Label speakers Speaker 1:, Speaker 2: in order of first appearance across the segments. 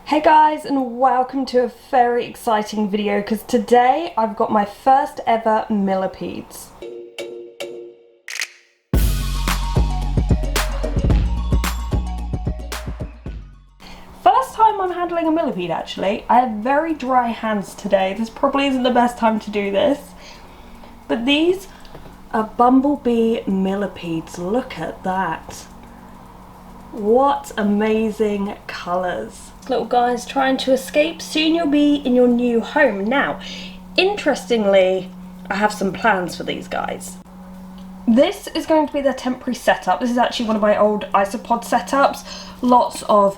Speaker 1: Hey guys, and welcome to a very exciting video because today I've got my first ever millipedes. First time I'm handling a millipede actually. I have very dry hands today. This probably isn't the best time to do this. But these are bumblebee millipedes. Look at that. What amazing colours. Little guys trying to escape. Soon you'll be in your new home. Now, interestingly, I have some plans for these guys. This is going to be their temporary setup. This is actually one of my old isopod setups. Lots of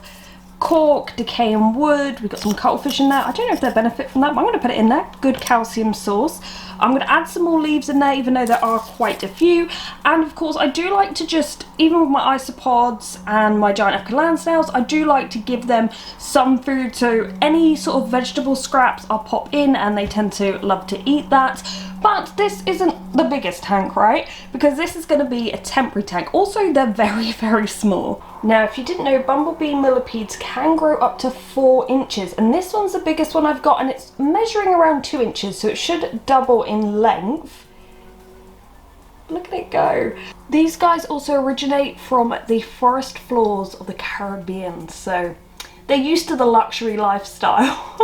Speaker 1: cork, decaying wood, we've got some cuttlefish in there. I don't know if they benefit from that, but I'm going to put it in there. Good calcium source. I'm going to add some more leaves in there, even though there are quite a few. And of course, I do like to just, even with my isopods and my giant African land snails, I do like to give them some food. So any sort of vegetable scraps I'll pop in, and they tend to love to eat that. But this isn't the biggest tank, right? Because this is going to be a temporary tank. Also, they're very, very small. Now, if you didn't know, bumblebee millipedes can grow up to 4 inches. And this one's the biggest one I've got, and it's measuring around 2 inches. So it should double in length. Look at it go. These guys also originate from the forest floors of the Caribbean. So they're used to the luxury lifestyle.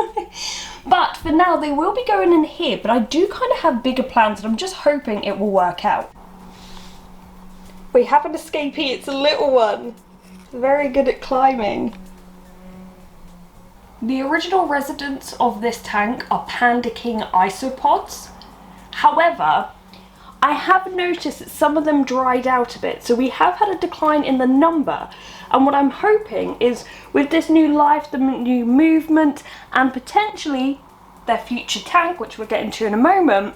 Speaker 1: But for now, they will be going in here, but I do kind of have bigger plans, and I'm just hoping it will work out. We have an escapee, it's a little one. Very good at climbing. The original residents of this tank are panda king isopods. However, I have noticed that some of them dried out a bit, so we have had a decline in the number. And what I'm hoping is with this new life, the new movement, and potentially their future tank, which we'll get into in a moment,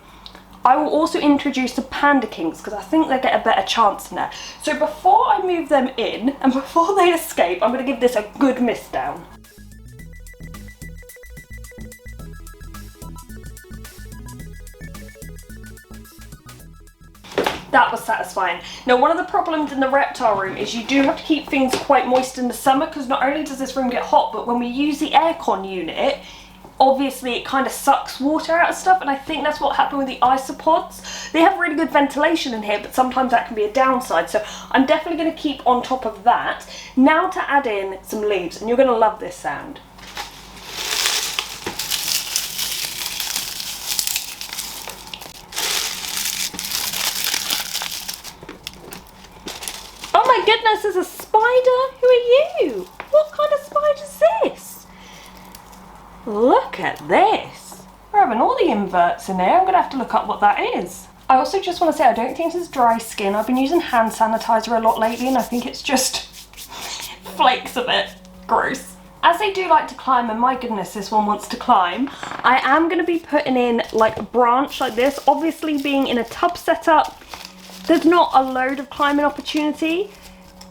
Speaker 1: I will also introduce the panda kings because I think they get a better chance in there. So before I move them in and before they escape, I'm going to give this a good mist down. That was satisfying. Now, one of the problems in the reptile room is you do have to keep things quite moist in the summer, because not only does this room get hot, but when we use the aircon unit, obviously it kind of sucks water out of stuff, and I think that's what happened with the isopods. They have really good ventilation in here, but sometimes that can be a downside, so I'm definitely going to keep on top of that. Now to add in some leaves, and you're going to love this sound. Oh my goodness, there's a spider! Who are you? What kind of spider is this? Look at this. We're having all the inverts in here. I'm going to have to look up what that is. I also just want to say I don't think this is dry skin. I've been using hand sanitizer a lot lately, and I think it's just flakes a bit. Gross. As they do like to climb, and my goodness, this one wants to climb, I am going to be putting in like a branch like this. Obviously, being in a tub setup, there's not a load of climbing opportunity.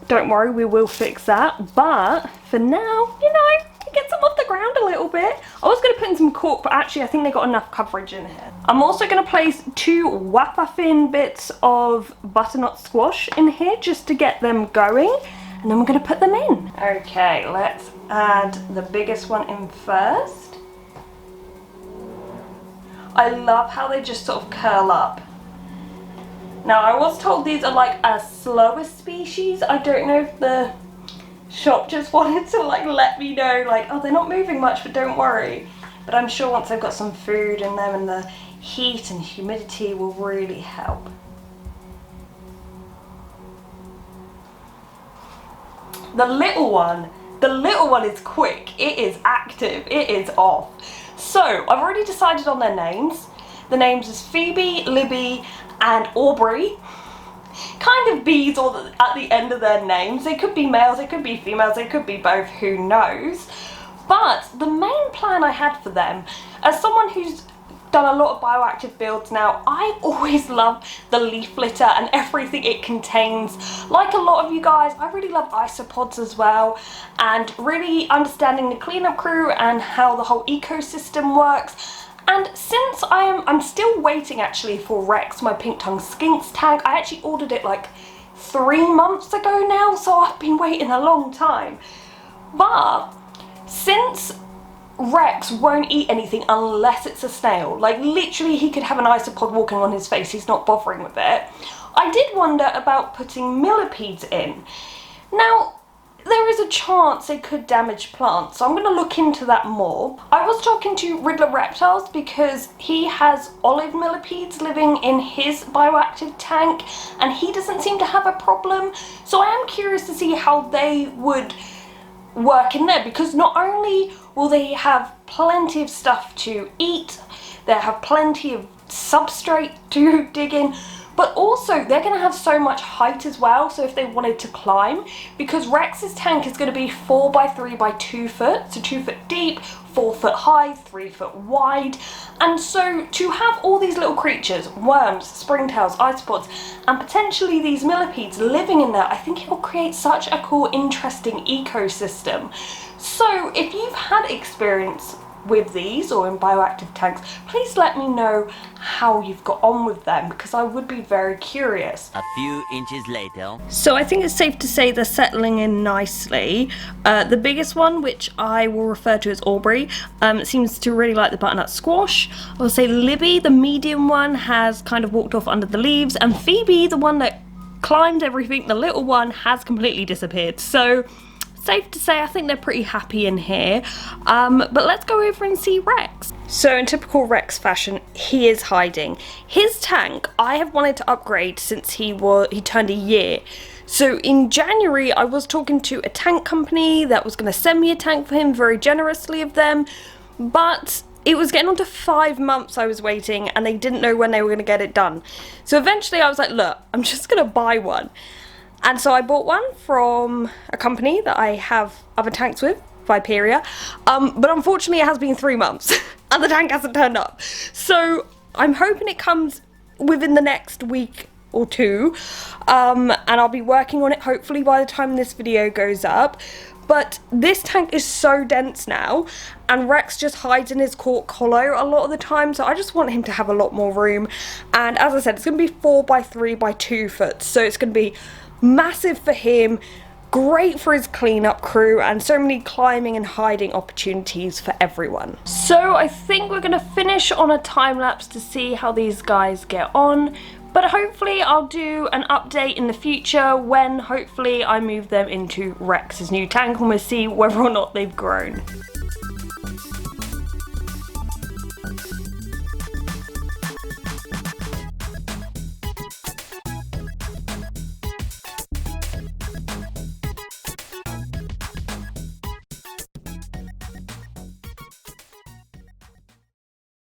Speaker 1: Don't worry, we will fix that. But for now, you know, get them off the ground a little bit. I was going to put in some cork, but actually I think they got enough coverage in here. I'm also going to place 2 wappa thin bits of butternut squash in here just to get them going. And then we're going to put them in. Okay, let's add the biggest one in first. I love how they just sort of curl up. Now, I was told these are like a slower species. I don't know if the shop just wanted to like let me know, like, oh, they're not moving much, but don't worry. But I'm sure once they've got some food in them and the heat and humidity will really help. The little one is quick. It is active. It is off. So I've already decided on their names. The names is Phoebe, Libby, and Aubrey. Kind of bees all at the end of their names. They could be males, they could be females, they could be both, who knows. But the main plan I had for them, as someone who's done a lot of bioactive builds now, I always love the leaf litter and everything it contains. Like a lot of you guys, I really love isopods as well, and really understanding the cleanup crew and how the whole ecosystem works. And since I'm still waiting actually for Rex, my pink tongue skinks tank. I actually ordered it like 3 months ago now, so I've been waiting a long time. But Since Rex won't eat anything unless it's a snail, like literally he could have an isopod walking on his face, he's not bothering with it, I did wonder about putting millipedes in. Now, there is a chance they could damage plants, so I'm going to look into that more. I was talking to Riddler Reptiles because he has olive millipedes living in his bioactive tank and he doesn't seem to have a problem, so I am curious to see how they would work in there, because not only will they have plenty of stuff to eat, they have plenty of substrate to dig in, but also they're going to have so much height as well, so if they wanted to climb, because Rex's tank is going to be 4 by 3 by 2 foot, so 2 foot deep, 4 foot high, 3 foot wide, and so to have all these little creatures, worms, springtails, isopods, and potentially these millipedes living in there, I think it will create such a cool, interesting ecosystem. So if you've had experience with these or in bioactive tanks, please let me know how you've got on with them, because I would be very curious.
Speaker 2: A few inches later.
Speaker 1: So I think it's safe to say they're settling in nicely. The biggest one, which I will refer to as Aubrey, seems to really like the butternut squash. I will say Libby, the medium one, has kind of walked off under the leaves, and Phoebe, the one that climbed everything, the little one, has completely disappeared. So safe to say I think they're pretty happy in here, but let's go over and see Rex. So in typical Rex fashion, he is hiding. His tank I have wanted to upgrade since he turned a year. So in January I was talking to a tank company that was going to send me a tank for him, very generously of them, but it was getting on to 5 months I was waiting and they didn't know when they were going to get it done. So eventually I was like, look, I'm just going to buy one. And so I bought one from a company that I have other tanks with, Viperia, but unfortunately it has been 3 months and the tank hasn't turned up. So I'm hoping it comes within the next week or two, and I'll be working on it hopefully by the time this video goes up. But this tank is so dense now, and Rex just hides in his cork hollow a lot of the time, so I just want him to have a lot more room. And as I said, it's going to be 4 by 3 by 2 foot, so it's going to be massive for him, great for his cleanup crew, and so many climbing and hiding opportunities for everyone. So I think we're going to finish on a time lapse to see how these guys get on, but hopefully I'll do an update in the future when hopefully I move them into Rex's new tank and we'll see whether or not they've grown.